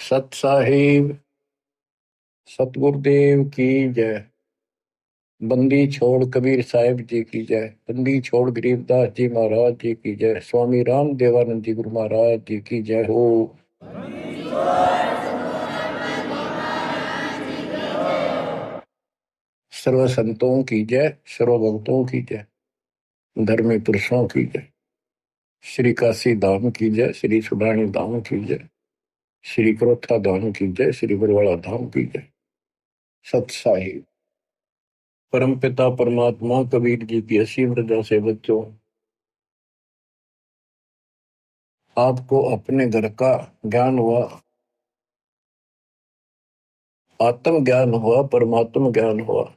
सत साहिब सतगुरुदेव की जय। बंदी छोड़ कबीर साहिब जी की जय। बंदी छोड़ गरीबदास जी महाराज जी की जय। स्वामी राम देवानंद जी गुरु महाराज जी की जय हो। सर्व संतों की जय, सर्व भक्तों की जय, धर्मी पुरुषों की जय। श्री काशी धाम की जय, श्री सुब्राणी धाम की जय, श्री क्रोथा धाम की जय, श्री बरवाड़ा धाम की जय। सत साहिब परमपिता परमात्मा कबीर जी की असीम रजा से बच्चों, आपको अपने घर का ज्ञान हुआ, आत्म ज्ञान हुआ, परमात्म ज्ञान हुआ।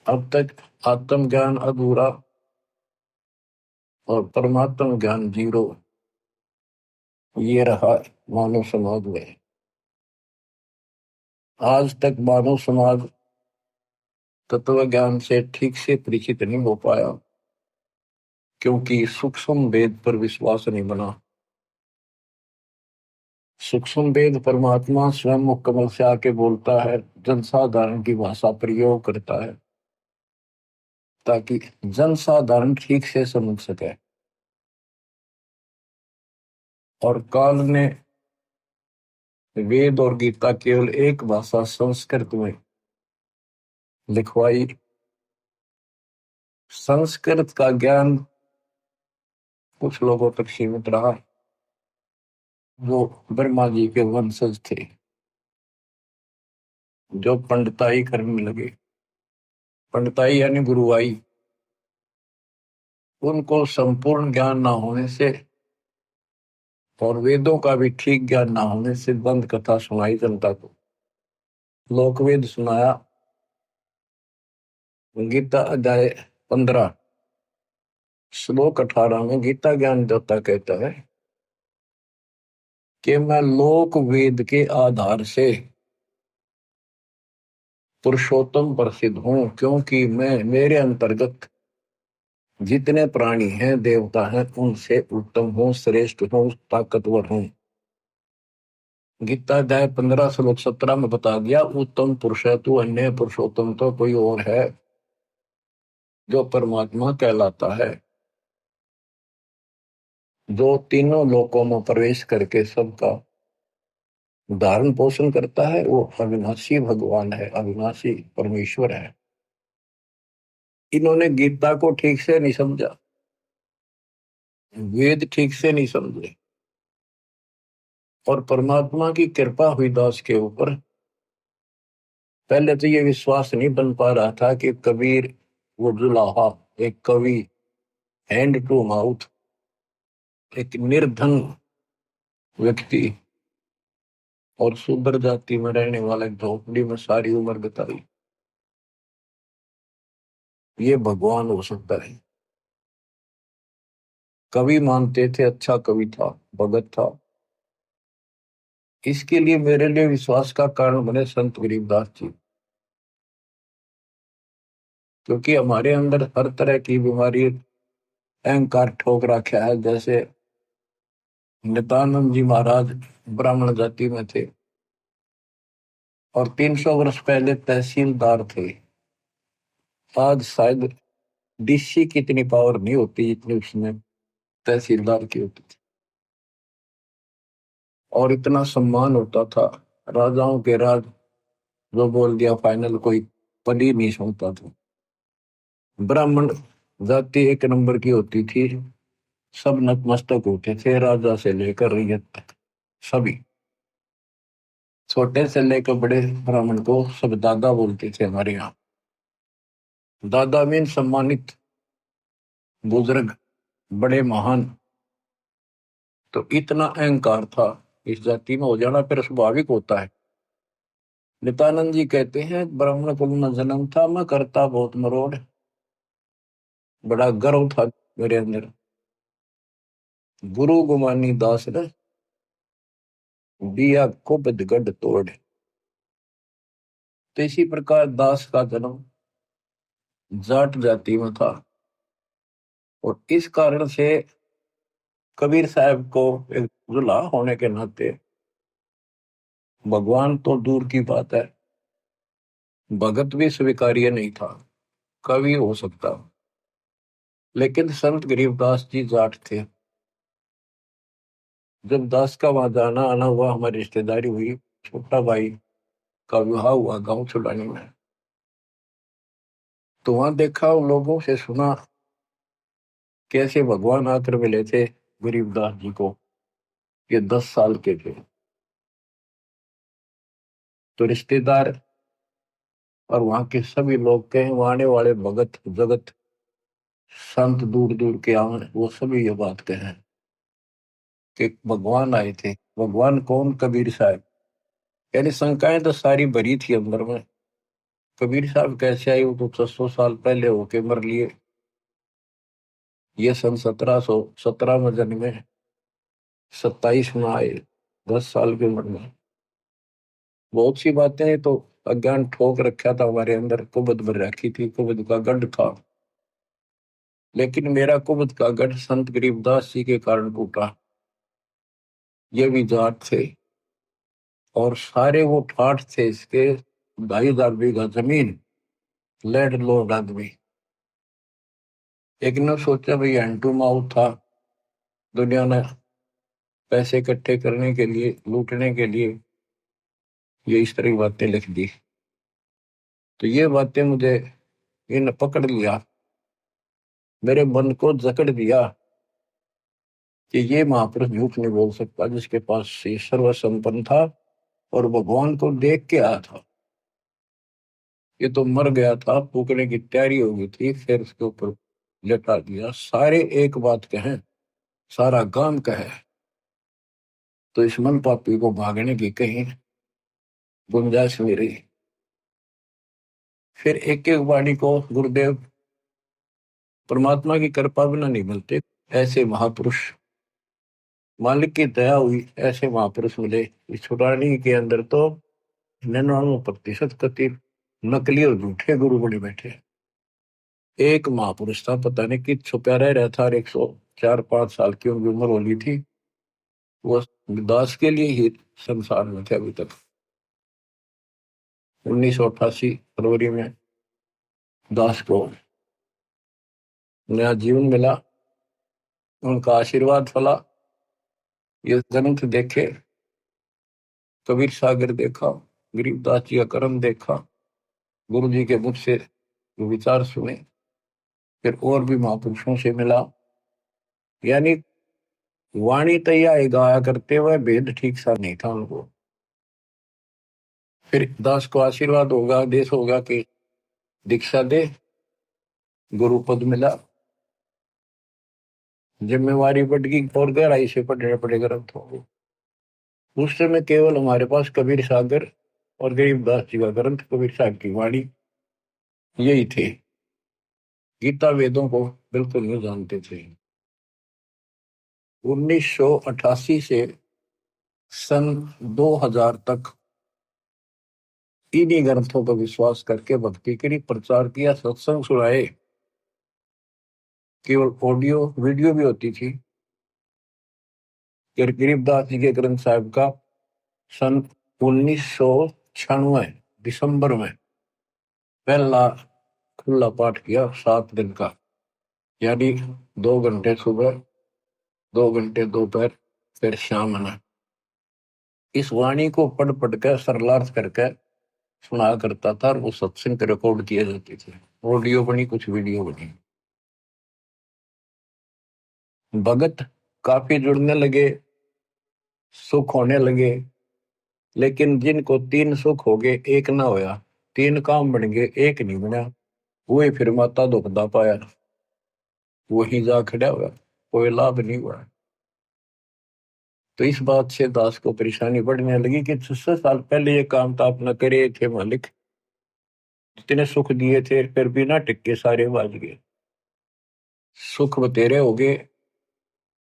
अब तक आत्म ज्ञान अधूरा और परमात्म ज्ञान जीरो, ये रहा मानव समाज में। आज तक मानव समाज तत्व ज्ञान से ठीक से परिचित नहीं हो पाया, क्योंकि सूक्ष्म वेद पर विश्वास नहीं बना। सूक्ष्म वेद परमात्मा स्वयं मुकम्मल से आके बोलता है, जनसाधारण की भाषा प्रयोग करता है, ताकि जनसाधारण ठीक से समझ सके। और काल ने वेद और गीता केवल एक भाषा संस्कृत में लिखवाई। संस्कृत का ज्ञान कुछ लोगों तक सीमित रहा, जो ब्रह्मा जी के वंशज थे, जो पंडिताई करने लगे। पंडिताई यानी गुरुवाई। उनको संपूर्ण ज्ञान ना होने से और वेदों का भी ठीक ज्ञान ना होने से दंत कथा सुनाई जनता को। लोकवेद सुनाया। गीता अध्याय 15 श्लोक 18 में गीता ज्ञान देवता कहता है कि मैं लोक वेद के आधार से पुरुषोत्तम प्रसिद्ध हूं, क्योंकि मैं मेरे अंतर्गत जितने प्राणी हैं, देवता हैं, उनसे उत्तम हूं, श्रेष्ठ हूं, ताकतवर हूं। गीता अध्याय 15 श्लोक 17 में बता दिया, उत्तम पुरुष है तू, अन्य पुरुषोत्तम तो कोई और है जो परमात्मा कहलाता है, जो तीनों लोकों में प्रवेश करके सबका धारण पोषण करता है। वो अविनाशी भगवान है, अविनाशी परमेश्वर है। इन्होंने गीता को ठीक से नहीं समझा, वेद ठीक से नहीं समझे, और परमात्मा की कृपा हुई दास के ऊपर। पहले तो ये विश्वास नहीं बन पा रहा था कि कबीर वो जुलाहा, एक कवि, हैंड टू माउथ, एक निर्धन व्यक्ति और शूद्र जाति में रहने वाले झोपड़ी में सारी उम्र बिताई, ये भगवान हो सकता है। कवि मानते थे, अच्छा कवि था, भगत था। इसके लिए मेरे लिए विश्वास का कारण बने संत गरीबदास जी, क्योंकि हमारे अंदर हर तरह की बीमारी अहंकार ठोक रखा है। जैसे नित्यानंद जी महाराज ब्राह्मण जाति में थे और 300 वर्ष पहले तहसीलदार थे। आज शायद डीसी की इतनी पावर नहीं होती जितनी उसमें तहसीलदार की होती थी, और इतना सम्मान होता था। राजाओं के राज जो बोल दिया फाइनल, कोई पद ही नहीं सुनता था। ब्राह्मण जाति एक नंबर की होती थी, सब नतमस्तक होते थे, राजा से लेकर रैयत तक सभी। छोटे से लेकर बड़े ब्राह्मण को सब दादा बोलते थे हमारे यहाँ। दादा मीन सम्मानित, बुजुर्ग, बड़े महान। तो इतना अहंकार था इस जाति में हो जाना फिर स्वाभाविक होता है। नित्यानंद जी कहते हैं, ब्राह्मण कुल में जन्म था, मैं करता बहुत मरोड़, बड़ा गर्व था मेरे अंदर। गुरु गुमानी दास ने दिया को बदगढ़ तोड़। तो इसी प्रकार दास का जन्म जाट जाति में था, और इस कारण से कबीर साहब को एक दूल्हा होने के नाते भगवान तो दूर की बात है, भगत भी स्वीकार्य नहीं था। कवि हो सकता, लेकिन संत गरीबदास जी जाट थे। जब दास का वहां जाना आना हुआ, हमारी रिश्तेदारी हुई, छोटा भाई का विवाह हुआ गांव छुड़ानी में, तो वहां देखा, उन लोगों से सुना कैसे भगवान आकर मिले थे गरीबदास जी को। ये 10 साल के थे। तो रिश्तेदार और वहां के सभी लोग कहें, वहां आने वाले भगत जगत संत दूर दूर के आए, वो सभी ये बात कहें कि भगवान आए थे। भगवान कौन? कबीर साहब। यानी शंकाएं तो सारी भरी थी अंदर में। कबीर साहब कैसे आए? वो तो 600 साल पहले होके मर लिए। ये सन 1717 में जन्मे, 27 में आए, 10 साल की उम्र में। बहुत सी बातें तो अज्ञान ठोक रखा था हमारे अंदर, कुबद भर रखी थी, कुबद का गढ़ था। लेकिन मेरा कुबद का गढ़ संत गरीबदास जी के कारण टूटा। ये भी जाट थे और सारे वो ठाठ थे इसके, 2,500 बीघा जमीन, लैंड लॉर्ड आदमी। एक ने सोचा भाई एंटू माऊ था, दुनिया ने पैसे इकट्ठे करने के लिए, लूटने के लिए ये इस तरह की बातें लिख दी। तो ये बातें मुझे इन पकड़ लिया, मेरे मन को जकड़ दिया कि ये महापुरुष झूठ नहीं बोल सकता, जिसके पास ये सर्व संपन्न था और भगवान को देख के आया था। ये तो मर गया था, फूकने की तैयारी हो गई थी, फिर उसके ऊपर लेटा दिया। सारे एक बात कहें, सारा गांव कहे, तो इस मन पापी को भागने की कहीं गुंजाइश नहीं रही। फिर एक एक वाणी को गुरुदेव, परमात्मा की कृपा बिना नहीं मिलते ऐसे महापुरुष, मालिक की दया हुई ऐसे महापुरुष मिले। इस छुटानी के अंदर तो 99% कति नकली और झूठे गुरु बने बैठे। एक महापुरुष था, पता नहीं कि छुपा रह रहा था, 104-105 साल की उनकी उम्र होनी थी। वो दास के लिए ही संसार में थे अभी तक। 1988 फरवरी में दास को नया जीवन मिला, उनका आशीर्वाद फला। ये ग्रंथ देखे, कबीर सागर देखा, गरीबदास जी का कर्म देखा, गुरु जी के मुख से विचार सुने, फिर और भी महापुरुषों से मिला। यानी वाणी तैयार गाया करते हुए भेद ठीक सा नहीं था उनको। फिर दास को आशीर्वाद होगा, आदेश होगा कि दीक्षा दे, गुरु पद मिला, जिम्मेवारी बढ़ गई और गहराई से पढ़ने पड़े ग्रंथों को। उस समय केवल हमारे पास कबीर सागर और गरीबदास जी का ग्रंथ, कबीर साहब की वाणी, यही थे। गीता वेदों को बिल्कुल नहीं जानते थे। 1988 से सन 2000 तक इन्हीं ग्रंथों पर विश्वास करके भक्ति के लिए प्रचार किया, सत्संग सुनाए। केवल ऑडियो वीडियो भी होती थी। गरीबदास जी के ग्रंथ साहब का सन 1996 दिसंबर में पहला खुला पाठ किया, 7 दिन का। यानी 2 घंटे सुबह, 2 घंटे दोपहर, फिर शाम में। इस वाणी को पढ़ पढ़ कर सरलार्थ करके सुना करता था, और वो सत्संग रिकॉर्ड किए जाते थे। ऑडियो बनी, कुछ वीडियो बनी। भगत काफी जुड़ने लगे, सुख होने लगे। लेकिन जिनको 3 सुख हो गए, एक ना होया, 3 काम बन गए, एक नहीं बना, वही फिर माता दुखदा पाया, वही जा खड़ा हुआ, कोई लाभ नहीं हुआ। तो इस बात से दास को परेशानी बढ़ने लगी कि 600 साल पहले ये काम तो आपने करे थे मालिक, जितने सुख दिए थे फिर बिना टिक्के सारे बाज गए, सुख बतेरे हो गए।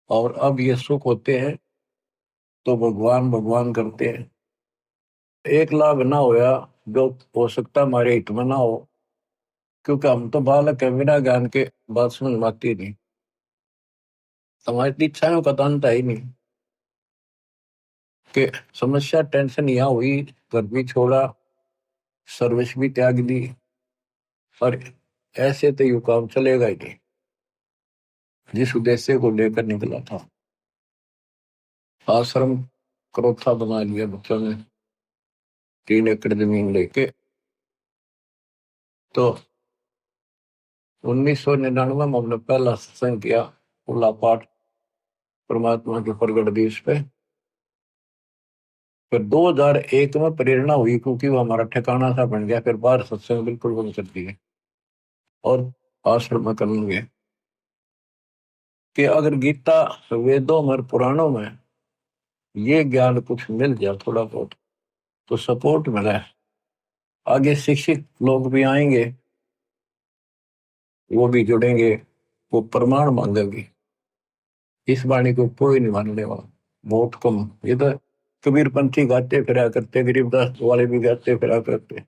और अब ये सुख होते हैं तो भगवान भगवान करते हैं। एक लाभ ना होया, जो हो सकता हमारे हित में ना हो, क्योंकि हम तो बालक है, बिना ज्ञान के बात समझ में आती नहीं। तुम्हारी इच्छाओं का तो अंत है ही नहीं कि समस्या टेंशन यहाँ हुई, घर भी छोड़ा, सर्विस भी त्याग दी, और ऐसे तो यू काम चलेगा ही नहीं। जिस उद्देश्य को लेकर निकला था, आश्रम क्रोथा बना लिया बच्चों ने, 3 एकड़ जमीन लेके। तो 1999 में हमने पहला सत्संग किया, खुला पाठ परमात्मा के प्रगट दिवस पे। फिर 2001 में प्रेरणा हुई, क्योंकि वो हमारा ठिकाना सा बन गया। फिर बाहर सत्संग बिल्कुल बंद कर दिए और आश्रम में कर लेंगे कि अगर गीता, वेदों और पुराणों में ये ज्ञान कुछ मिल जाए थोड़ा बहुत, तो सपोर्ट मिला, आगे शिक्षित लोग भी आएंगे, वो भी जुड़ेंगे, वो प्रमाण मांगेंगे। इस वाणी को कोई नहीं मानने वाला, बहुत कम। ये तो कबीरपंथी गाते फिरा करते, गरीबदास वाले भी गाते फिरा करते,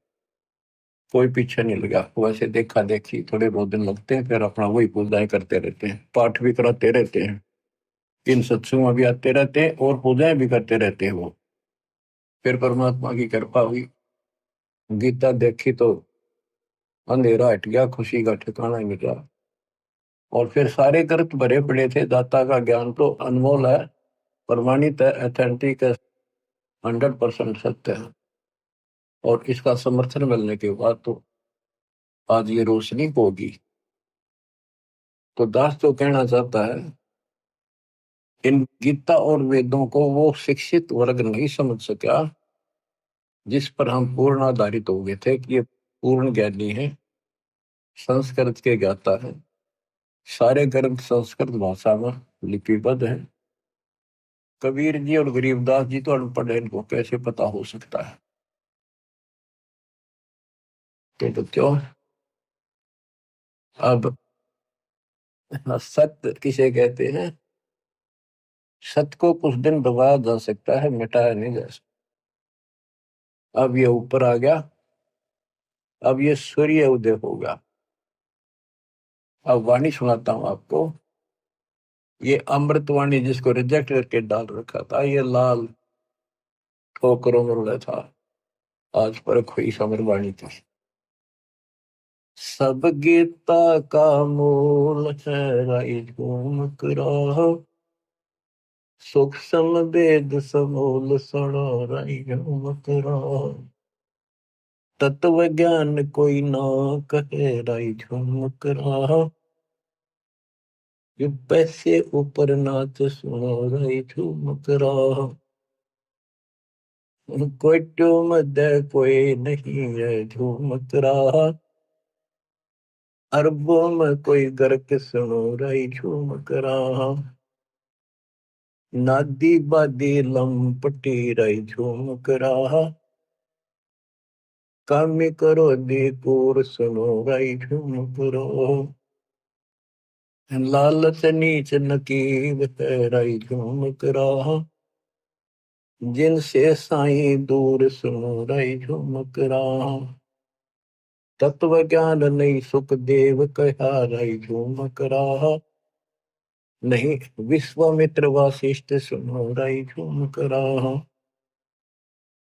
कोई पीछे नहीं लगा। वैसे देखा देखी थोड़े बहुत दिन लगते हैं, फिर अपना वही पूजाएं करते रहते हैं, पाठ भी कराते रहते हैं, इन सत्संगों में भी आते रहते हैं और पूजाएं भी करते रहते हैं वो। फिर परमात्मा की कृपा हुई, गीता देखी तो अंधेरा हट गया, खुशी का ठिकाना ही मिला। और फिर सारे ग्रंथ भरे पड़े थे, दाता का ज्ञान तो अनमोल है, प्रमाणित है, अथेंटिक है, 100% सत्य है। और इसका समर्थन मिलने के बाद तो आज ये रोशनी होगी। तो दास तो कहना चाहता है, इन गीता और वेदों को वो शिक्षित वर्ग नहीं समझ सका, जिस पर हम पूर्ण आधारित हो गए थे कि ये पूर्ण ज्ञानी है, संस्कृत के ज्ञाता है, सारे ग्रंथ संस्कृत भाषा में लिपिबद्ध है। कबीर जी और गरीबदास जी तो अनपढ़ है, इनको कैसे पता हो सकता है? तो बच्चों, अब सत्य किसे कहते हैं? सत्य को कुछ दिन दबाया जा सकता है, मिटाया नहीं जा सकता। अब ये ऊपर आ गया, अब ये सूर्य उदय होगा। अब वाणी सुनाता हूं आपको, ये अमृतवाणी जिसको रिजेक्ट करके डाल रखा था, ये लाल ठोकरों में रुला था, आज पर हुई समरवाणी थी। सब गीता का मूल है, राई झूम करो, सुख सम वेद समूल सुनो, राई झूम करो। तत्व ज्ञान कोई ना कहे, राई झूम करो, ये पैसे ऊपर नाच सुनो, राई झूम करो। कोई ट्यूम दे कोई नहीं है, झूम करो, अरबों में कोई गर्क सुनो, राई झूम करो। नादी बादी लंपटी, राई झूम करो, काम करो दी कूर सुनो, राई झूम करो। लालच नीच नकीब है, राई झूम करो, जिनसे साईं दूर सुनो, राई झूम करो। तत्व ज्ञान नहीं सुख देव कहा, राई झूम करो, नहीं विश्वामित्र वासिष्ठ सुनो, राई झूम करो।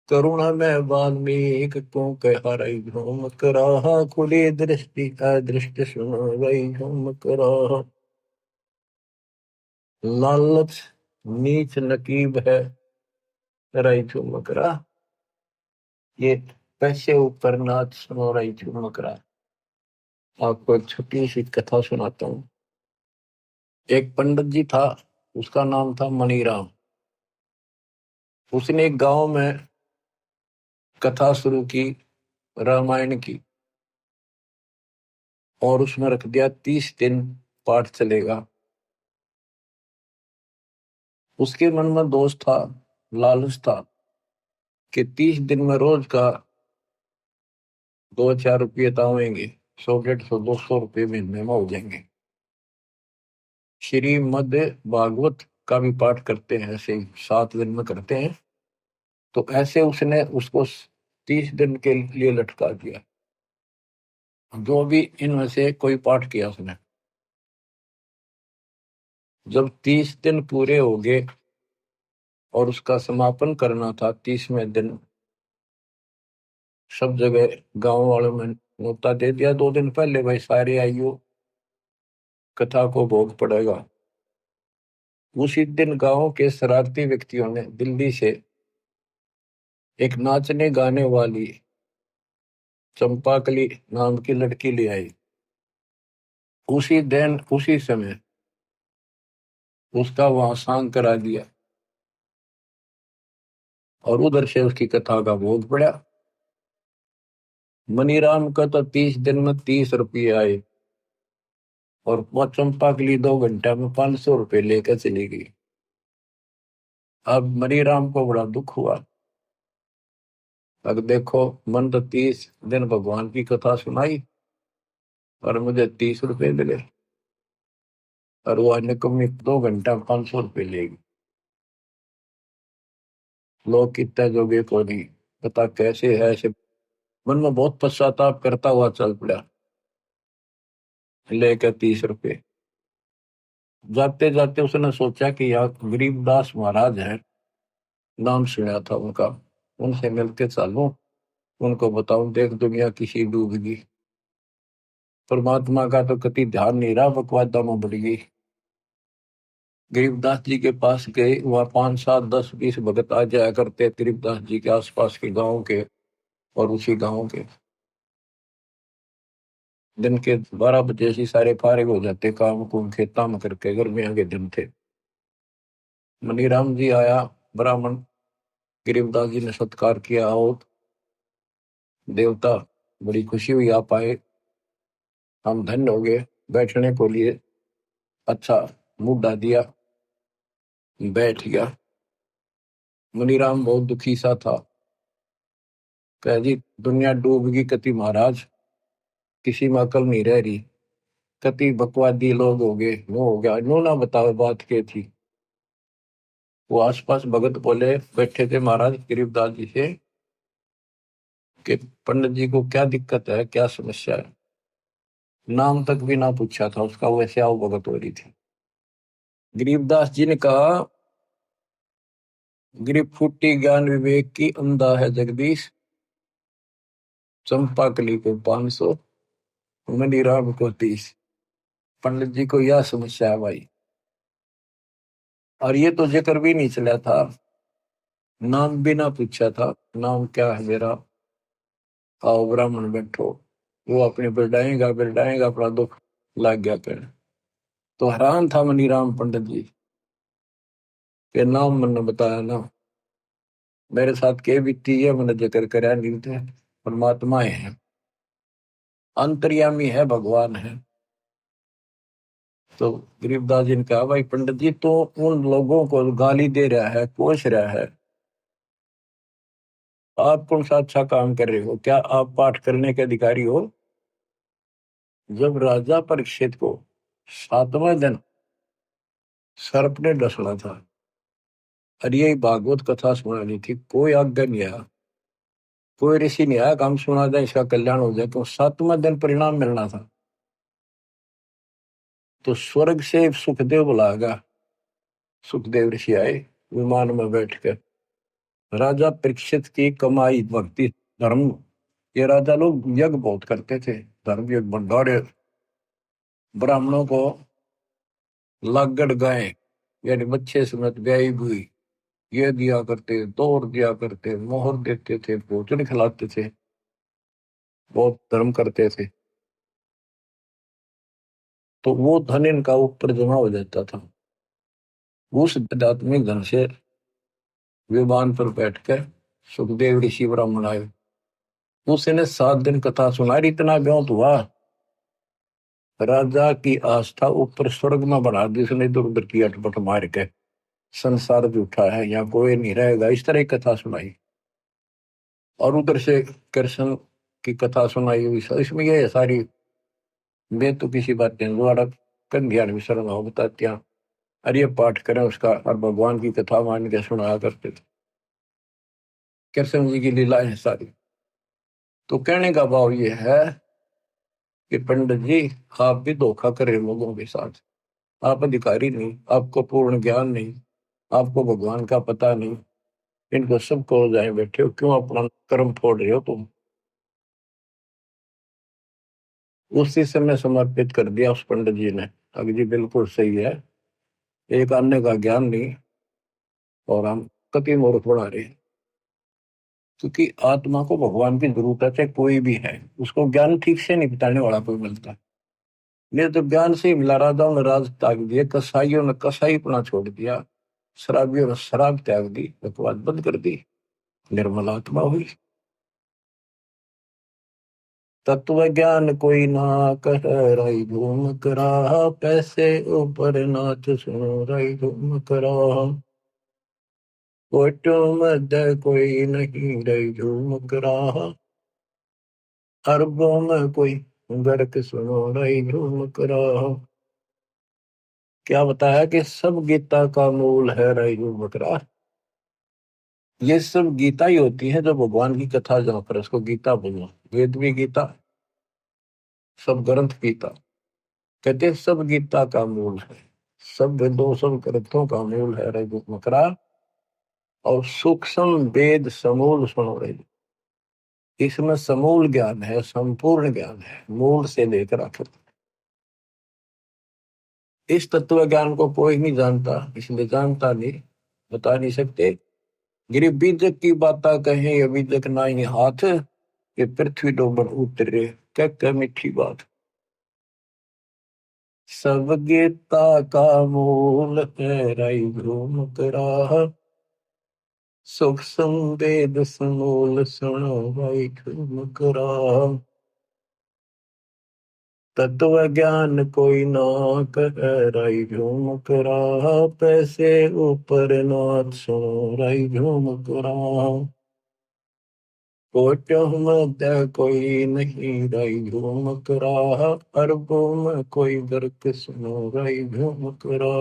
करुणा में वाल्मीकि को कहा, राई झूम करो, खुली दृष्टि अदृष्ट सुनो, राई झूम करो। लालच नीच नकीब है, राई झूम करा, ये पैसे ऊपर नाच सुनो, राई झूम करा। आपको एक छोटी सी कथा सुनाता हूँ। एक पंडित जी था, उसका नाम था मणिराम। उसने एक गांव में कथा शुरू की, रामायण की, और उसमें रख दिया 30 दिन पाठ चलेगा। उसके मन में दोष था, लालच था कि 30 दिन में रोज का 2-4 रुपये तो आएंगे, 100, 150, 200 रुपये महीने में हो जाएंगे। श्रीमद् भागवत का भी पाठ करते हैं, ऐसे 7 दिन में करते हैं। तो ऐसे उसने उसको 30 दिन के लिए लटका दिया, जो भी इनमें से कोई पाठ किया उसने। जब 30 दिन पूरे हो गए और उसका समापन करना था 30वें दिन, सब जगह गांव वालों में न्योता दे दिया 2 दिन पहले, भाई सारे आइयो, कथा को भोग पड़ेगा। उसी दिन गांव के शरारती व्यक्तियों ने दिल्ली से एक नाचने गाने वाली चंपाकली नाम की लड़की ले आई। उसी दिन उसी समय उसका वहां सांग करा दिया और उधर से उसकी कथा का भोग पड़ा। मनीराम का तो 30 दिन में 30 रुपये आए और वो चंपाकली 2 घंटा में 500 रुपये लेकर चली गई। अब मनीराम को बड़ा दुख हुआ। अब देखो, मन तो 30 दिन भगवान की कथा सुनाई और मुझे 30 रुपये मिले, और वो निकम्मी 2 घंटा 500 रुपये लेगी। लोग कितने जोगे को नहीं पता कैसे है ऐसे। मन में बहुत पश्चाताप करता हुआ चल पड़ा लेकर 30 रुपये। जाते जाते उसने सोचा कि यार गरीबदास महाराज है, नाम सुना था उनका, उनसे मिलके चलूं, उनको बताऊं देख दुनिया किसी डूबगी, परमात्मा का तो कति ध्यान नहीं रहा, बकवादा में बढ़ गई। गरीबदास जी के पास गए, वहां 5 7 10 20 भगत आ जाया करते गरीबदास जी के आसपास के गांव के और उसी गांव के। दिन के 12 बजे से सारे फारिग हो जाते काम कुम खेता में करके, गर्मियों के दिन थे। मनीराम जी आया, ब्राह्मण गरीबदास जी ने सत्कार किया, आओ देवता, बड़ी खुशी हुई आप आए, हम धन्य हो गए, बैठने को लिए अच्छा मुद्दा दिया, बैठ गया। मनीराम बहुत दुखी सा था, कह जी दुनिया डूबगी कति महाराज, किसी में अकल नहीं रह रही, कति बकवादी लोग हो गए, वो हो गया, नो ना बताओ बात क्या थी। वो आसपास भगत बोले बैठे थे महाराज गरीबदास जी से कि पंडित जी को क्या दिक्कत है, क्या समस्या है। नाम तक भी ना पूछा था उसका, वैसे आओ भगत हो रही थी। गरीबदास जी ने कहा, गिरफ्त फूटी ज्ञान विवेक की, अंधा है जगदीश, चंपाकली को 500, मनीराम को 30। पंडित जी को यह समस्या है भाई, और ये तो जिक्र भी नहीं चला था, नाम भी ना पूछा था, नाम क्या है मेरा, आओ ब्राह्मण बैठो। वो अपने बिरडाएगा बिरडाएगा, अपना दुख लग गया कर। तो हैरान था मनीराम पंडित जी के, नाम मैंने बताया ना, मेरे साथ के बीती है मैंने जिक्र कराया नहीं थे, परमात्मा है, अंतर्यामी है, भगवान है। तो गरीबदास जी ने कहा, भाई पंडित जी तो उन लोगों को गाली दे रहा है, कोस रहा है, आप कौन सा अच्छा काम कर रहे हो, क्या आप पाठ करने के अधिकारी हो। जब राजा परीक्षित को 7वें दिन सर्प ने डसना था और यही भागवत कथा सुनानी थी, कोई आज्ञा नहीं आया, कोई ऋषि नहीं आया, काम सुना दे इसका कल्याण हो जाए, तो 7वें दिन परिणाम मिलना था। तो स्वर्ग से सुखदेव बुलाएगा, सुखदेव ऋषि आए विमान में बैठकर, राजा परीक्षित की कमाई भक्ति धर्म, ये राजा लोग यज्ञ बहुत करते थे, धर्म यज्ञ भंडारे, ब्राह्मणों को लागड़ गाय यानी बच्चे समेत ब्याई हुई ये दिया करते, तोड़ दिया करते, मोहर देते थे, भोजन खिलाते थे, बहुत धर्म करते थे। तो वो धन इनका ऊपर जमा हो जाता था। उस आध्यात्मिक धन से विमान पर बैठकर सुखदेव ऋषि ब्राह्मण आए, उसने 7 दिन कथा सुनाई, इतना व्योत हुआ, राजा की आस्था ऊपर स्वर्ग में बढ़ा दी उसने, इधर उधर की अटपट मार के, संसार झूठा है यहाँ कोई नहीं रहेगा, इस तरह की कथा सुनाई। और उधर से कृष्ण की कथा सुनाई हुई, इसमें ये सारी, मैं तो किसी बात नहीं द्वारा कंध्यान विसरण हो बताते हैं, अरे ये पाठ करें उसका, और भगवान की कथा मान के सुनाया करते थे, कृष्ण जी की लीलाएं सारी। तो कहने का भाव ये है कि पंडित जी आप भी धोखा करें लोगों के साथ, आप अधिकारी नहीं, आपको पूर्ण ज्ञान नहीं, आपको भगवान का पता नहीं, इनको सबको जाए बैठे हो, क्यों अपना कर्म फोड़ रहे हो तुम। उसी समय समर्पित कर दिया उस पंडित जी ने। अभी जी बिल्कुल सही है, एक अन्य का ज्ञान नहीं और हम कति मूर्ख बना रहे हैं। क्योंकि आत्मा को भगवान की जरूरत है, चाहे कोई भी है, उसको ज्ञान ठीक से नहीं बताने वाला कोई मिलता। नहीं तो ज्ञान से ही मिला, राजाओं ने राज त्याग दिए, कसाईयों ने कसाईपना छोड़ दिया, शराबियों ने शराब त्याग दी, बकवास बंद कर दी, निर्मल आत्मा हुई। तत्व ज्ञान कोई ना कह, राई घूम करा, पैसे ऊपर नाच सुनो, राई घूम करा। कोटो मध्य कोई नहीं, राई झूम करा, अरबों में कोई गर्क सुनो, राई झूम करा। क्या बताया कि सब गीता का मूल है राई झूम करा। ये सब गीता ही होती है, जो भगवान की कथा जहाँ पर उसको गीता बोलो। वेद भी गीता, सब ग्रंथ गीता। कहते हैं सब गीता का मूल है, सब वेदों सब ग्रंथों का मूल है रे मकरा। और सूक्ष्म वेद समूल सुनो रे। इसमें समूल ज्ञान है, संपूर्ण ज्ञान है, मूल से लेकर आखिर। इस तत्व ज्ञान को कोई नहीं जानता, इसलिए जानता नहीं, बता नहीं सकते। गिरी बीजक की बात कहें, ये बीजक ना ही हाथ, ये पृथ्वी डोबर उतरे, क्या मीठी बात। सब गीता का मूल है राई भ्रूम करा, सूक्ष्म वेद समूल सुनो राई भ्रूम करा। तत्व ज्ञान कोई ना कह, राई भ्रूम करा, पैसे ऊपर नाथ सुनो, राई भ्रूम करा। कोटों में कोई नहीं, राई भ्रूम करा, अरबों में कोई गर्क सुनो, राई भ्रूम करा।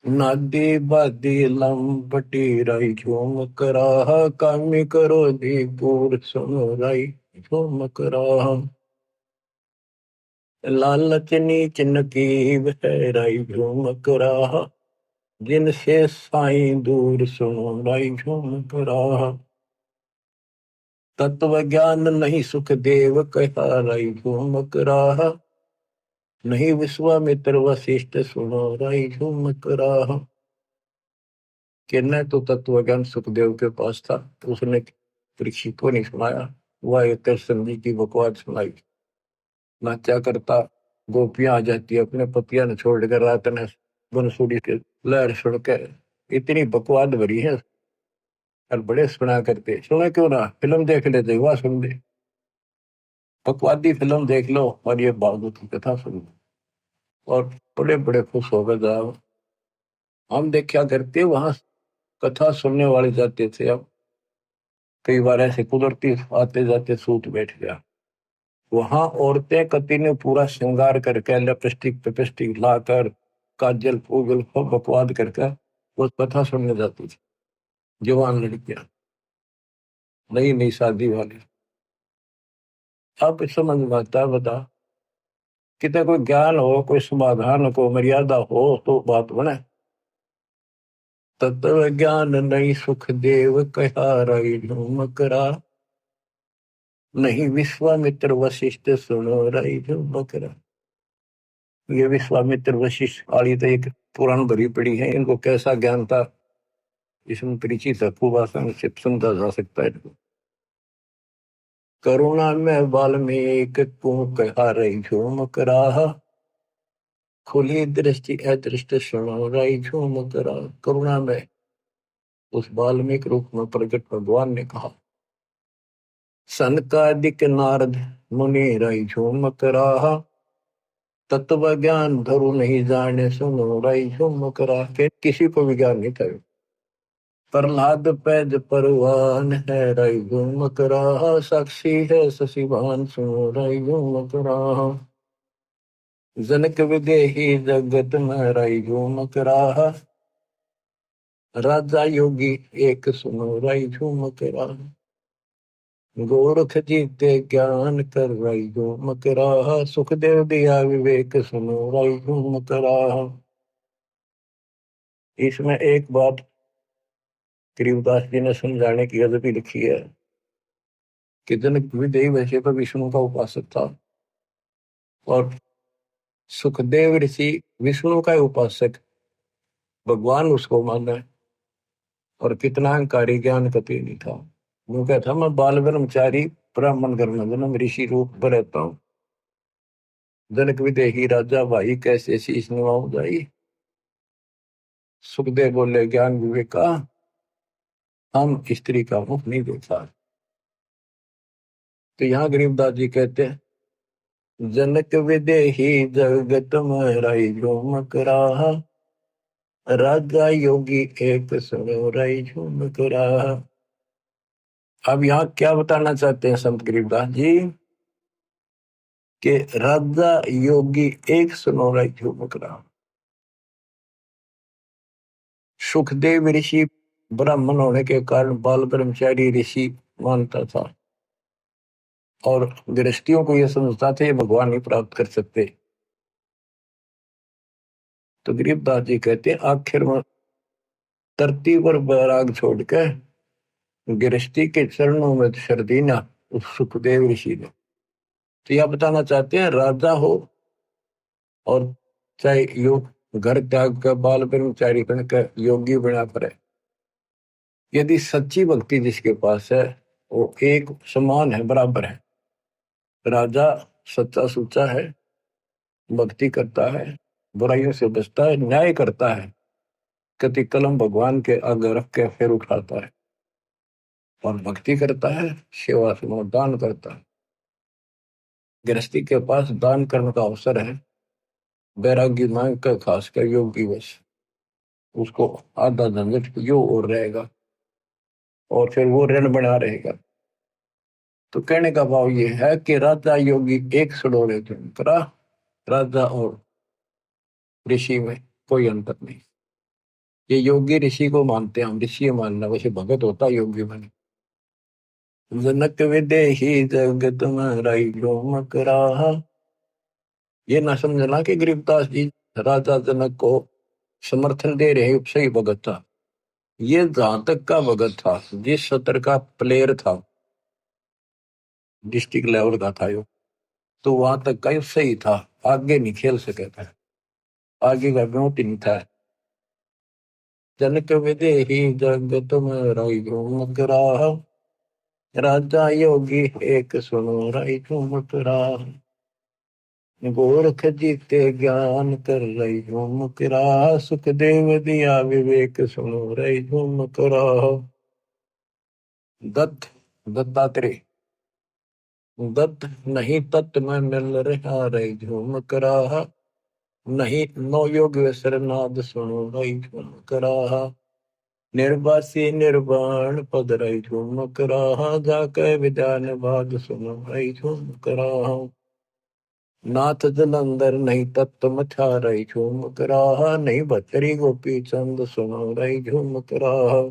नादी बादी लंपटी, राई झूम करा, कामी करो दी पूर सुनो, राई झूम करा। लालच नीच नकीब है, राई झूम करा, जिनसे साईं दूर सुनो, राई झूम करा। तत्व ज्ञान नहीं सुख देव कहा, राई झूम करा, नहीं विश्वामित्र वशिष्ठ सुनो, राई झूम करा। कि न तो तत्व ज्ञान सुखदेव के पास था, तो उसने परीक्षित को नहीं सुनाया, वह एक कृष्ण जी की बकवास सुनाई। नाचा करता, गोपियां आ जाती, अपने पतिया ने छोड़कर रात ने बंसुरी के लहर सुन के, इतनी बकवाद भरी है। और बड़े सुना करते, सुने क्यों ना, फिल्म देख लेते, वह सुन ले, बकवादी फिल्म देख लो और ये भागवत की कथा सुन लो, और बड़े बड़े खुश हो गए। जाओ, हम देख क्या करते, वहां कथा सुनने वाले जाते थे, अब कई बार ऐसे कुदरती आते जाते सूत बैठ गया। वहां औरतें कति ने पूरा श्रृंगार करके, लिपस्टिक पिपस्टिक लाकर, काजल पूजल खूब बकवाद करके वो कथा सुनने जाती थी। जवान लड़कियां, नई नई शादी वाली। अब समझ में आता है, बता, कितना कोई ज्ञान हो, कोई समाधान को मर्यादा हो तो बात बने। तत्व ज्ञान नहीं सुख देव कहा, राई झूम करा, नहीं विश्वामित्र वशिष्ठ सुनो, राई झूम करा। ये विश्वामित्र वशिष्ठ वाली तो एक पुराण भरी पड़ी है, इनको कैसा ज्ञान था इसमें परिचित है, खूब आसान से समझा जा सकता है। करुणा में वाल्मीकि को कहा, रही झूम करा, खुली दृष्टि अदृष्ट सुनो, रही झूम करा। करुणा में उस वाल्मीकि रूप में प्रकट भगवान ने कहा, सनकादिक नारद मुनि, रही झूम करा, तत्व ज्ञान धरु नहीं जाने सुनो, रही झूम करा। के किसी को भी ज्ञान नहीं था। प्रहलाद पैज परवान है, रई घूम करा, साक्षी है शशिभान सुनो, रई घूम करा। जनक विदेही जगत में, रई घूम करा, राजा योगी एक सुनो, रई झूम करा। गोरख जीते ज्ञान कर रही हो मकराहा, सुखदेव दिया विवेक सुनो रही हो मकराहा। इसमें एक बात गरीबदास जी ने समझाने की अदबी लिखी है कि जनक विदेही वैसे तो विष्णु का उपासक था और सुखदेव ऋषि विष्णु का उपासक, भगवान उसको माना और कितना अहंकारी, ज्ञान कति नहीं था। वो कहता मैं बाल ब्रह्मचारी ब्राह्मण घर में जन्म ऋषि रूप पर रहता हूँ। जनक विदेही राजा भाई कैसे शीश नवाऊं जाई। सुखदेव बोले ज्ञान विवेक का हम स्त्री का मुख नहीं देखा। तो यहाँ गरीबदास जी कहते हैं जनक विदेही जगत में रही झूम कराहा, राजा योगी एक सुनो रही झूम कराहा। अब यहाँ क्या बताना चाहते हैं संत गरीबदास जी कि राजा योगी एक सुनो रही झूम कराहा। सुखदेव ऋषि ब्राह्मण होने के कारण बाल ब्रह्मचारी ऋषि मानता था और गृहस्थियों को यह समझता था ये भगवान ही प्राप्त कर सकते। तो गरीबदास जी कहते हैं आखिर में धरती पर बैराग छोड़ के गृहस्थी के चरणों में शर दीना उस सुखदेव ऋषि ने। तो यह बताना चाहते हैं राजा हो और चाहे योग घर त्याग का बाल ब्रह्मचारी बन का योगी बना पड़े, यदि सच्ची भक्ति जिसके पास है वो एक समान है, बराबर है। राजा सच्चा सुच्चा है, भक्ति करता है, बुराइयों से बचता है, न्याय करता है, कति कलम भगवान के आगे रख के फिर उठाता है और भक्ति करता है, सेवा से दान करता है। गृहस्थी के पास दान करने का अवसर है, बैरागी मांग कर खासकर योगी वश उसको आधा झंझट यो और रहेगा और फिर वो ऋण बना रहेगा। तो कहने का भाव ये है कि राजा योगी एक सड़ोरे करा, राजा और ऋषि में कोई अंतर नहीं। ये योगी ऋषि को मानते हैं, हम ऋषि मानना, वैसे भगत होता योगी बने। जनक विदेही जगत में रही झूम कराहा। ये ना समझना कि गरीबदास जी राजा जनक को समर्थन दे रहे सही भगत था। ये जहां तक का भगत था, जिस सत्र का प्लेयर था, डिस्ट्रिक्ट लेवल का था यो, तो वहां तक का सही था, आगे नहीं खेल सके था, आगे का ब्योट नहीं था। जनक विदेही जगत में रही झूम कराहा, राजा योगी एक सुनो रही झूम कराहा। गोरख जीते ज्ञान कर रही झूम कराहा, सुखदेव दिया विवेक सुनो रही झूम कराहा। दत्त दत्तात्रेय दत्त नहीं तत्व में मिल रहा रही झूम कराहा, नहीं नो योग नाद सुनो रही झूम कराहा। निर्वासी निर्वाण पद रही झूम कराहा, जाके विद्यान भाग सुनो रही झूम कराहा। नाथ जलंधर नहीं तत्व मछा रही झूम कराहा, नहीं बचरी गोपी चंद सुनो रही झूम कराहा।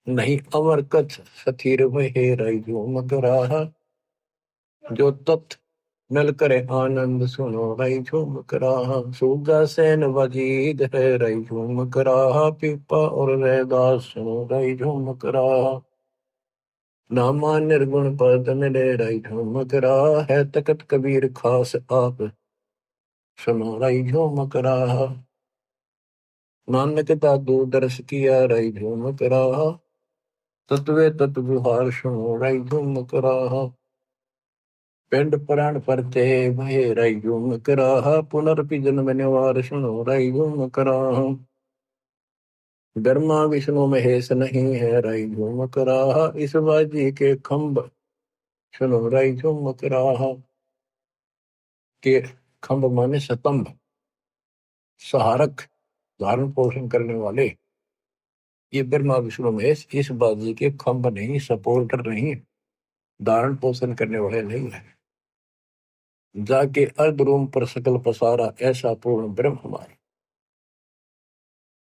नहीं अमर कच्छ सथीर वहे रही झूम कराहा, जो तत्व मिल करे आनंद सुनो रही झूम कराहा। सूजा सेन वजीद है रही झूम कराहा, पीपा और रैदास सुनो रही झूम कराहा। नामा निर्गुण पद मिले रही झूम कराहा, है तकत कबीर खास आप सुनो रही झूम कराहा। नानक दादू दर्श किया रही झूम कराहा, तत्वे तत्व विहार सुनो रही झूम कराहा। पिंड प्राण परते भय रही झूम कराहा, पुनर्पि जन्म निवार सुनो रही झूम कराहा। ब्रह्मा विष्णु महेश नहीं है रही झूम कराहा, इस बाजी के खंभ सुनो रही झूम कराहा। के खंभ माने स्तंभ, सहारक, धारण पोषण करने वाले, ये ब्रह्मा विष्णु महेश इस बाजी के खंभ नहीं, सपोर्टर नहीं, धारण पोषण करने वाले नहीं है। जाके अर्ध रूम पर सकल पसारा, ऐसा पूर्ण ब्रह्म हमारा।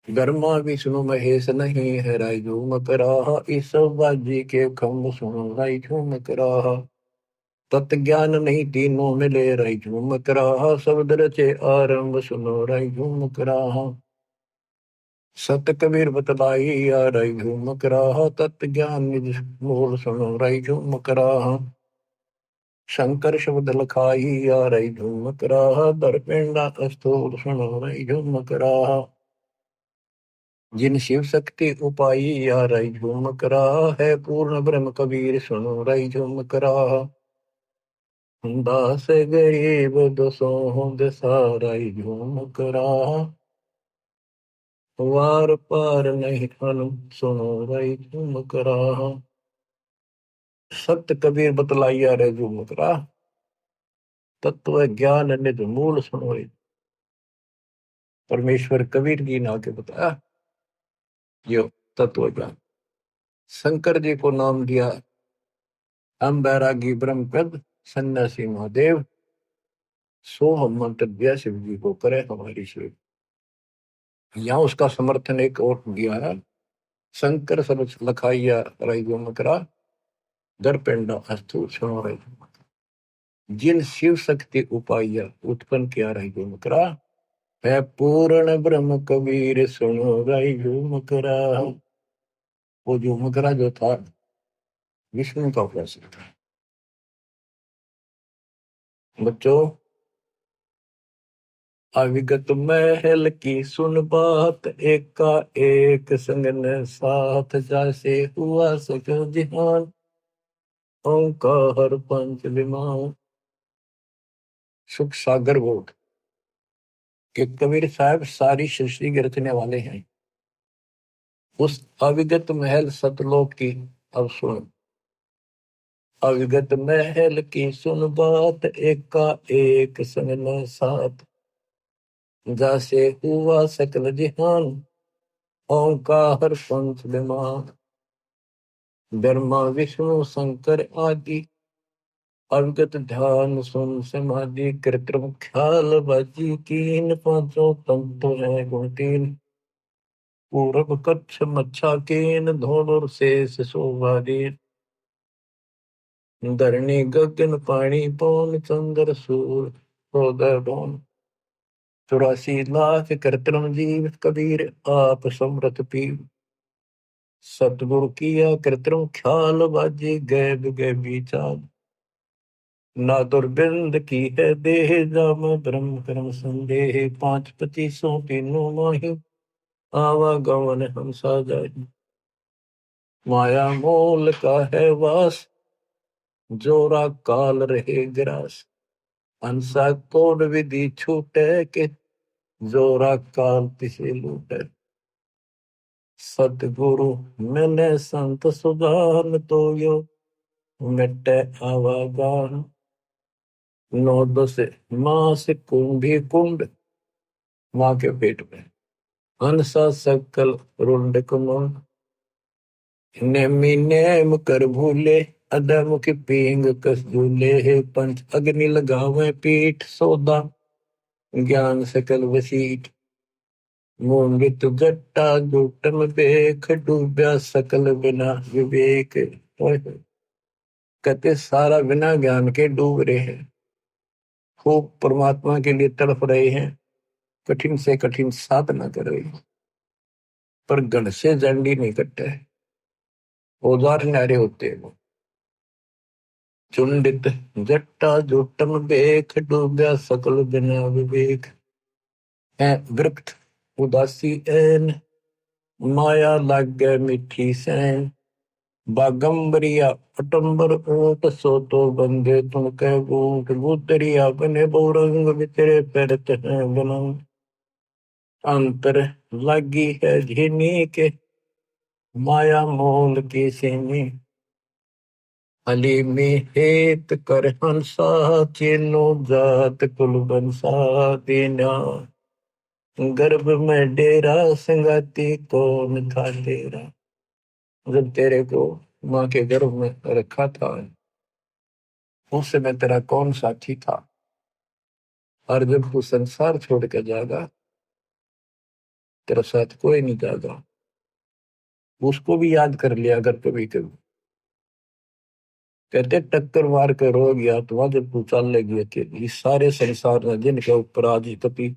ब्रह्मा विष्णु महेश नहीं है राय झूम कराहा, इस बाजी के खम्भ सुनो राय झूम कराहा। तत्ज्ञान नहीं तीनों मिले राय झूम कराहा, शब्द रचे आरंभ सुनो राय झूम कराहा। सत कबीर बतलाई या राय झूम कराहा, तत्ज्ञान निज मूल सुनो राय झूम कराहा। शंकर शब्द लखाई या राय झूम कराहा, दरपिंडा स्थूल सुनो राय झूम कराहा। जिन शिव शक्ति उपाई या राय झूम कराहा, है पूर्ण ब्रह्म कबीर सुनो राय झूम कराहा। दास गरीब दसों दशा राय झूम कराहा, वार पार नहीं अनु सुनो राय झूम कराहा। सत्य कबीर बतलाइया रे झूम करा, तत्व ज्ञान निध मूल सुनो। परमेश्वर कबीर जी ने आके बताया यो तत्व ज्ञान। शंकर जी को नाम दिया हम बैरागी ब्रह्मपद सन्यासी महादेव। सो हम मंत्र दिया शिव जी को करे हमारी सेवा। यहाँ उसका समर्थन एक और दिया है, शंकर सब लखाइया राय झूम करा, दर पेंडा अस्तु सुनो राय झूम करा। जिन शिव शक्ति उपाया उत्पन्न किया राय झूम करा, है पूर्ण ब्रह्म कबीर सुनो राय झूम करा। वो झूम करा जो था विष्णु का उपासक था। बच्चों, अविगत महल की सुन बात, एक का एक संगन साथ, जैसे हुआ सकल जिहान, ओंकार पंच विमान। सुख सागर बोध कि कबीर साहब सारी सृष्टि के रचने वाले हैं। उस अविगत महल सतलोक की अब सुन। अविगत महल की सुन बात, एक का एक संगन साथ, जैसे हुआ सकल जिहान, ओंकार पंच विमान। ब्रह्मा विष्णु शंकर आदि, अविगत ध्यान सुन समाधि, कृत्रिम ख्याल बाजी कीन, पांचों तंतु है गुण तीन। पूरब कच्छ मच्छा केन, धोलुर शेष शोभादीन। धरणी गगन पानी पौन, चंद्र सूर हृदय बौन। 84 लाख कृत्रिम जीव, कबीर आप समृत पीव। सतगुरु किया कृत्रिम ख्याल, बाजी गैब गैबी चाल। ना दुर्बिंद की है देह, जाम ब्रह्म कर्म संदेह। 5 25 तीनों माही, आवागमन हम साजाही। माया मोल का है वास, जोरा काल रहे ग्रास। अंसा कोड विधि छूटे के, जोरा काल तिसे लूटे। सतगुरु मैंने संत सुजान, तो यो मिटे आवागान। 9 10 मास कुंभी कुंड, माँ के पेट में। हंसा सकल रुंड कुमन, नेमी नेम कर भूले, अधम की पींग कस झूले। हे पंच अग्नि लगावे पीठ, सौदा ज्ञान सकल वसीठ। मोंगित जट्टा जुटम बेख, डूब्या सकल बिना विवेक। कहते सारा बिना ज्ञान के डूब रहे हैं, खूब परमात्मा के लिए तड़प रहे हैं, कठिन से कठिन साधना कर रहे हैं, पर गण से जंडी नहीं कटते, औजार न्यारे होते हैं। चुंडित जट्टा जुटम बेख, डूब्या सकल बिना विवेक। है वृक्त उदासी ऐन, माया लागे मिठी सैन। बागंबरिया अटंबर ऊट, सो तो बंदे तुम कह बूट। बूतरिया बने बहुरंग, बितरे पैरत हैं बनंग। अंतर लगी है झिनी के, माया मोल की सीनी। अली में हेत कर हंसा, चीनो जात कुल बंसा। दीना गर्भ में डेरा, संगाती कौन था तेरा। जब तेरे को माँ के गर्भ में रखा था, उस समय तेरा कौन साथी था। और जब तू संसार छोड़ कर जाएगा, तेरा साथ कोई नहीं जाएगा। उसको भी याद कर लिया अगर कभी कभी। कहते टक्कर मार कर रो गया तो वहां जब तू चल लगी अकेली, इस सारे संसार में जिनके ऊपर आज कभी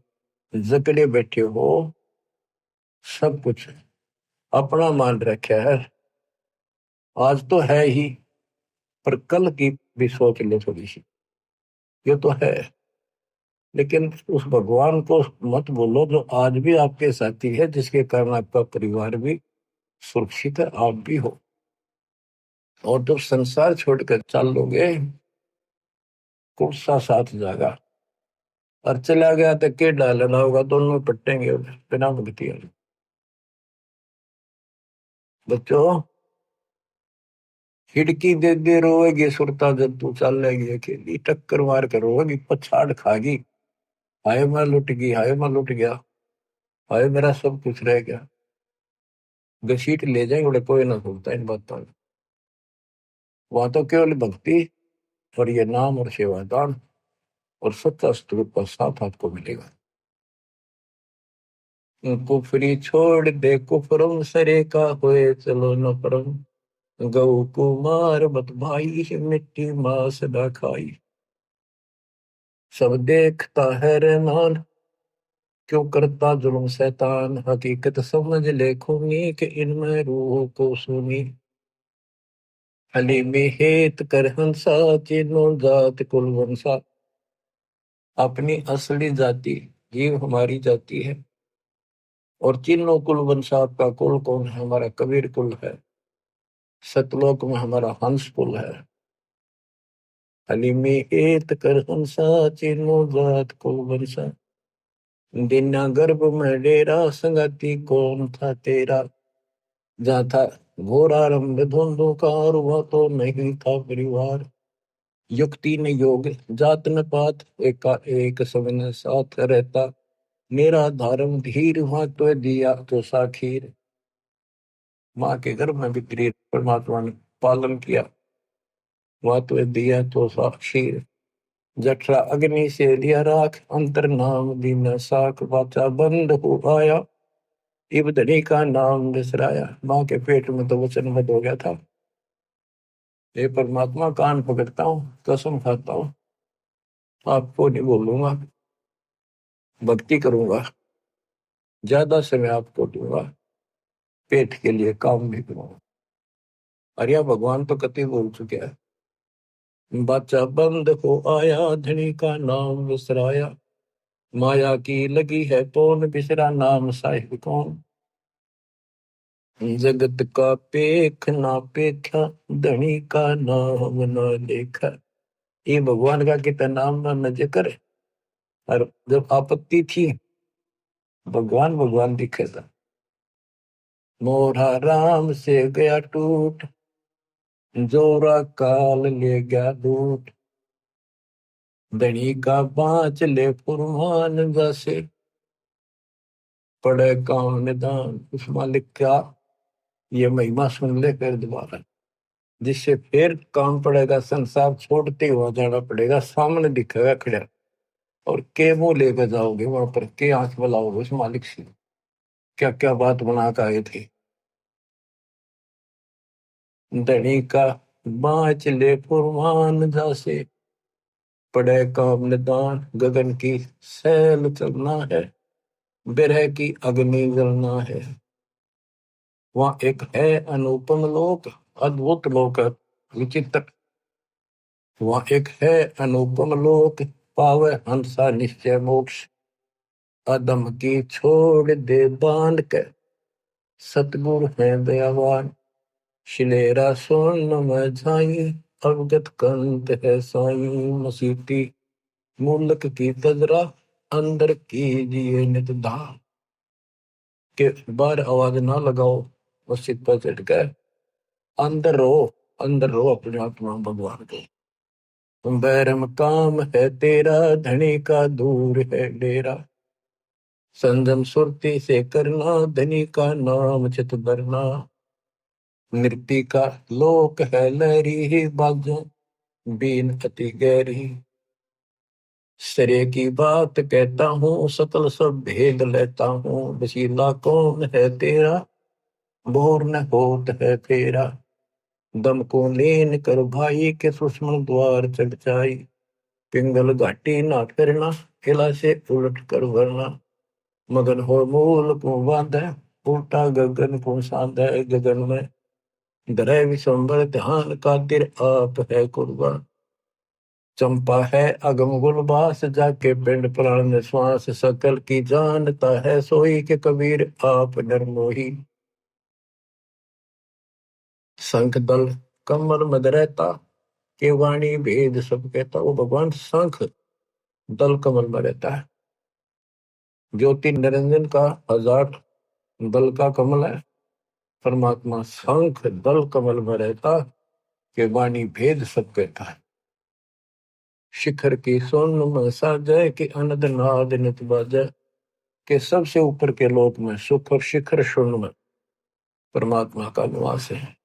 जकड़े बैठे हो, सब कुछ अपना मान रखा है। आज तो है ही, पर कल की भी सोच ले थोड़ी सी। ये तो है, लेकिन उस भगवान को मत बोलो जो आज भी आपके साथी है, जिसके कारण आपका परिवार भी सुरक्षित है, आप भी हो। और जब संसार छोड़कर चल लोगे, कौन सा साथ जाएगा? और चला गया तो के डालना होगा, दोनों पट्टेंगे बिना भगती। बच्चों, खिड़की दे दे रोएगी सुरता जब तू चल लेगी अकेली, टक्कर मार कर रोएगी पछाड़ खागी। हाय मैं लुट गई, हाय मैं लुट गया, हाय मेरा सब कुछ रह गया। घसीट ले जाएंगे बड़े, कोई ना भूलता इन बातों में। वहां तो केवल भक्ति और ये नाम और सेवादान और सच्चा स्वरूप का साथ आपको मिलेगा। कुफरी छोड़ दे कुफरम सरे का होए चलो न परम, गौ कुमार बत भाई मिट्टी मास न खाई। सब देखता है रहमान, क्यों करता जुल्म शैतान, हकीकत समझ ले खूनी कि इनमें रूह को सुनी। हलीमी हेत कर हंसा, तीनों जात कुल वंशा। अपनी असली जाति जीव हमारी जाति है, और तीनों कुल वंशा। आपका कुल कौन है? हमारा कबीर कुल है। सतलोक में हमारा हंस कुल है। हलीमी हेत कर हंसा, तीनों जात कुल वंशा। दिना गर्भ में डेरा, संगति कौन था तेरा। जहाँ था घोर आरंभ धुंधुकार, वह तो नहीं था परिवार। युक्ति न योग जात न पात, एका एक सबने साथ रहता। मेरा धारम धीर, वहां तो दिया तो साखीर। माँ के गर्भ में भी तेरी परमात्मा ने पालन किया, वहां तो दिया तो साक्षीर। जठरा अग्नि से दिया राख, अंतर नाम दीन साख। वाचा बंद हो आया, इब धनी का नाम बिसराया। माँ के पेट में तो वचन बंद हो गया था। हे परमात्मा, कान पकड़ता हूँ, कसम खाता हूँ, आपको नहीं बोलूंगा, भक्ति करूंगा, ज्यादा समय आपको दूंगा, पेट के लिए काम भी करूंगा। अरे भगवान तो कति बोल चुके हैं। बच्चा बंद हो आया, धनी का नाम विसराया। माया की लगी है पौन, बिसरा नाम साहिब कौन। जगत का पेख ना पेखा, धनी का नाम ना देखा। ये भगवान का कितना नाम ना न जिक्र। और जब आपत्ति थी, भगवान भगवान दिखे था। मोरा राम से गया टूट, जोरा काल ले गया लूट। धनी का बाँच ले फुरमान, जैसे पड़े काम निदान। उस मालिक का ये महिमा सुन ले फिर दोबारा, जिससे फिर काम पड़ेगा, संसार छोड़ते हुआ जाना पड़ेगा, सामने दिखेगा खड़ा। और के मुंह लेकर जाओगे वहां पर, के आंख बुलाओगे उस मालिक से, क्या क्या बात बना कर आए थे। धनी का बाँच ले फुरमान, जैसे पड़े काम निदान। गगन की सैल चलना है, बिरह की अग्नि जलना है। वहां एक है अनुपम लोक, अद्भुत लोक, विचित्र। वहां एक है अनुपम लोक, पावे हंसा निश्चय मोक्ष। अदम की छोड़ दे बांध के, सतगुरु है दयावान। शिलेरा सोन में झाई, अवगत कंत है साई। मसीती मूलक की तजरा, अंदर कीजिए नित धाम। के बाहर आवाज ना लगाओ, मस्जिद पर चढ़ के अंदर रहो, अंदर रहो अपने आत्मा भगवान के। बैरम काम है तेरा, धनी का दूर है डेरा। संजम सुरती से करना, धनी का नाम चित धरना। नृत्य का लोक है लहरी, बाजों बीन अति गहरी। सरे की बात कहता हूँ, सकल सब भेद लेता हूँ। वसीला कौन है तेरा, बोर न होत है फेरा। दम को लेन कर भाई, के सुषमन द्वार चढ़ जाई। पिंगल घाटी ना फिरना, किला से उलट कर वरना। मगन हो मूल को बांधे, उल्टा गगन को साधे। गगन में धरे विश्वम्बर ध्यान, खातिर आप है कुर्बान। चंपा है अगम गुलबास, जाके पिंड प्राण श्वास। सकल की जानता है सोई, के कबीर आप निर्मोही। शंख दल कमल मद रहता, के वाणी भेद सब कहता। वो भगवान शंख दल कमल में रहता है। ज्योति निरंजन का हजार दल का कमल है। परमात्मा शंख दल कमल में रहता, के वाणी भेद सब कहता है। शिखर की सोन में साजय, के अनद नाद नित बाजय। के सबसे ऊपर के लोक में सुख और शिखर शून्य में परमात्मा का निवास है।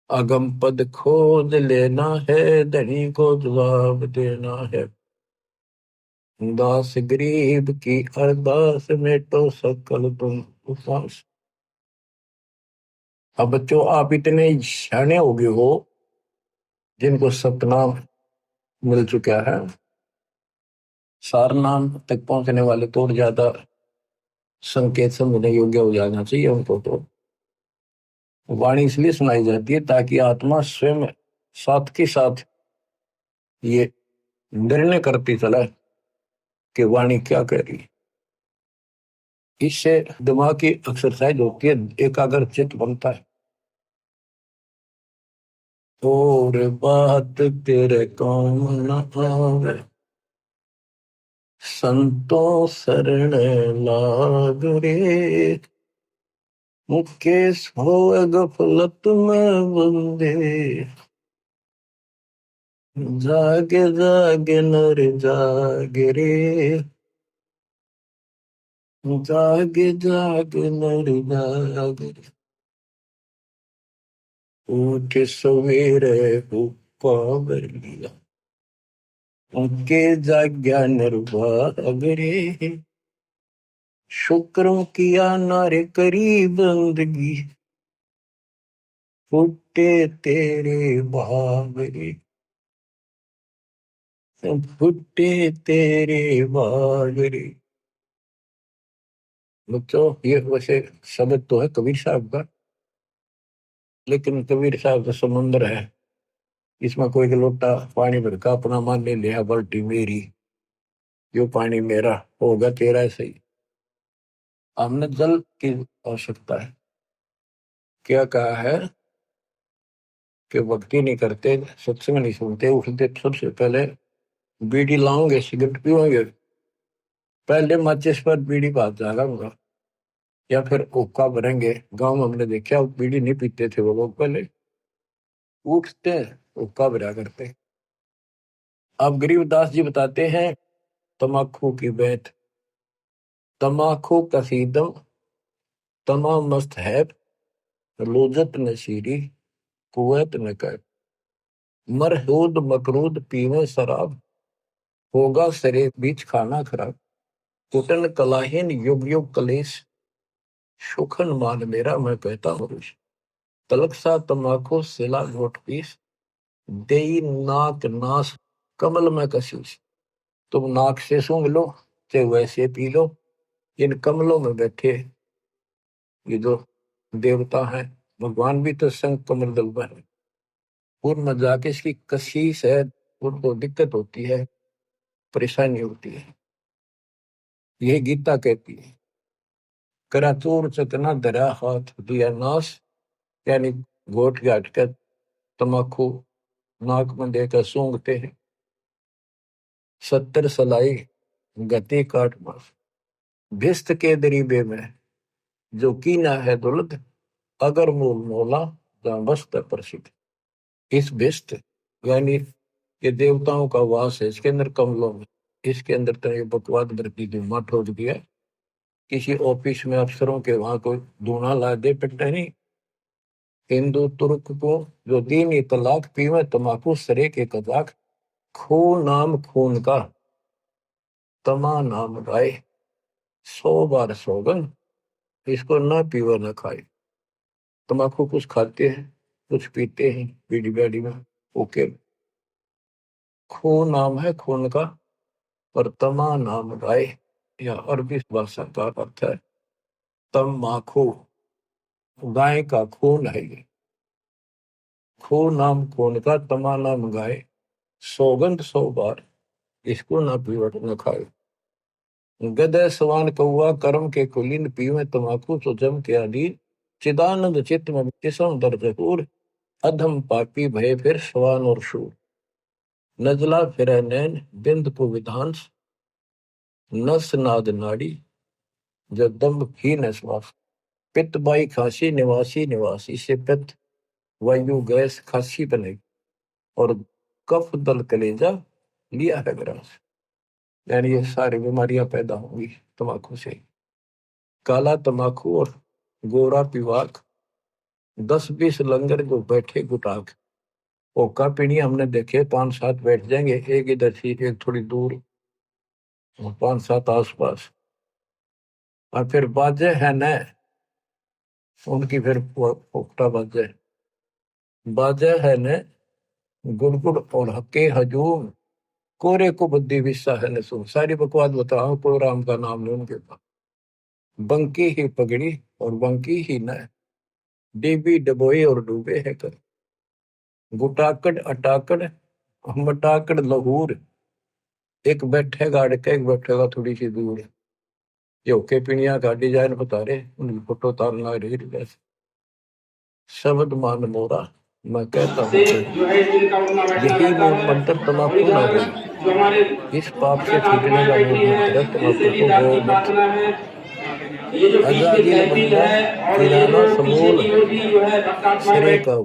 अगम पद खोज लेना है, धनी को जवाब देना है। दास गरीब की अरदास में तो सकल तुम उपास। अब बच्चों, आप इतने सियाने हो गए हो, जिनको सतनाम मिल चुका है। सारनाम तक पहुंचने वाले तो और ज्यादा संकेत समझने योग्य हो जाना चाहिए उनको। तो वाणी इसलिए सुनाई जाती है ताकि आत्मा स्वयं साथ के साथ ये निर्णय करती चला कि वाणी क्या कह रही है। इससे दिमाग की एक्सरसाइज होती है, एकाग्र चित्त बनता है। और बात तेरे काम न आवे, संतों शरण लाग रे। मुकेश हो गफलत में बंदे, जागे जागे नर जागे रे। जागे जागे नर जागे रे। उठ सवेरे हुक्का लिया, उनके जाग्या निर्भाग रे। शुक्रों किया नारे करी बंदगी, फुटे तेरे भाग रे। फुटे तेरे भाग रे। बच्चों, ये वैसे शब्द तो है कबीर साहब का, लेकिन कबीर साहब तो समुद्र है। इसमें कोई का लोटा पानी भर का अपना मान ले लिया, बाल्टी मेरी, यो पानी मेरा होगा तेरा सही। हमने जल की आवश्यकता है। क्या कहा है कि भक्ति नहीं करते, सत्संग नहीं सुनते, उठते सबसे पहले बीड़ी लाओगे, सिगरेट पीओगे, पहले माचिस पर बीड़ी बात जागा होगा, या फिर हुक्का भरेंगे। गांव में हमने देखा बीड़ी नहीं पीते थे वो लोग, पहले उठते हुक्का भरा करते। अब गरीबदास जी बताते हैं तमाकू की बैत। तमाकू कसीदम तमा मस्त है, लोजत नशीरी कुवैत न कर। मरहूद मकरूद पीवे शराब, होगा सरे बीच खाना खराब। कुटन कलाहीन युग युग कलेश, सुखन मान मेरा मैं कहता हूँ। तलक सा तमाकू सिला घोट पीस, देई नाक नास कमल में कशीस। तुम नाक से सूंघ लो, चाहे वैसे पी लो। इन कमलों में बैठे ये जो देवता हैं, भगवान भी तो संग कमल दल में है। उनमें जाके इसकी कशीस है, उनको दिक्कत होती है, परेशानी होती है। यह गीता कहती है। करातूर चतना धरा हाथ दिया नाश, यानी घोट घाट कर तमाकू नाक में देकर सूंघते हैं। 70 सलाई गति काट मास, भिस्त के दरीबे में जो कीना है दौलत। अगर मूल मोला जहां बस्त प्रसिद्ध। इस भिस्त यानी ये देवताओं का वास है, इसके अंदर कमलों में, इसके अंदर तो ये बकवाद भरती धुआं ठोक दिया। किसी ऑफिस में अफसरों के वहां कोई धुआं ला दे पिटने नहीं। हिंदू तुर्क को जो दीन तलाक पीवे तमाकू सरे के कजाक। खून नाम खून का तमा नाम गाए 100 बार सौगंध, इसको ना पीवा ना खाए। तम्बाकू कुछ खाते हैं, कुछ पीते हैं बीड़ी बाड़ी में। ओके, खून नाम है खून का, और तमा नाम गाए या अरबी भाषा का अर्थ है तम्बाकू, गाय का खून है ये। खून नाम खून का, तमा नाम गाय, सौगंध 100 बार, इसको ना पीवट न खाए। गदय सवान कौआ कर्म के कुलीन, पीवे तम्बाकू तो जम के अधीन। चिदानंद चित्त में किसम दर्द हूर, अधम पापी भय फिर सवान और शूर। नजला फिर नैन बिंद को विधांस, नस नाद नाड़ी जब दम्भ ही न श्वास। पित्त बाई खांसी निवासी निवासी, से पित्त वायु गैस खांसी बनेगी, और कफ दल कलेजा लिया है ग्रास। यानी ये सारी बीमारियां पैदा होंगी तम्बाकू से। काला तम्बाकू और गोरा पिवाक, 10-20 लंगर जो बैठे गुटाक। ओका पीढ़ी हमने देखे 5-7 बैठ जाएंगे, एक इधर से एक थोड़ी दूर, 5-7 आसपास, और फिर बाजे है न उनकी, फिर पोखटा बाजे बाजे है न गुड़गुड़ और हके हजूम, कोरे को बुद्धि विस्सा है न सुन। सारी बकवास बताओ, कोई राम का नाम नहीं उनके पास। बंकी ही पगड़ी और बंकी ही न, डीबी डबोई और डूबे है कर। गुटाकड़ अटाकड़ मटाकड़ लहूर, एक बैठेगा अड़के एक बैठेगा थोड़ी सी दूर। ये ओके पिणिया का डिजाइन बता रहे, उनकी फोटो तारना रही वैसे। शब्द मान मोरा मैं कहता हूँ यही मूल मंत्र तम्बाकू ना गई। इस पाप से छूटने का मूल मंत्र है तम्बाकू को गो मत। अजाजिल बंदा किराना समूल सिरे का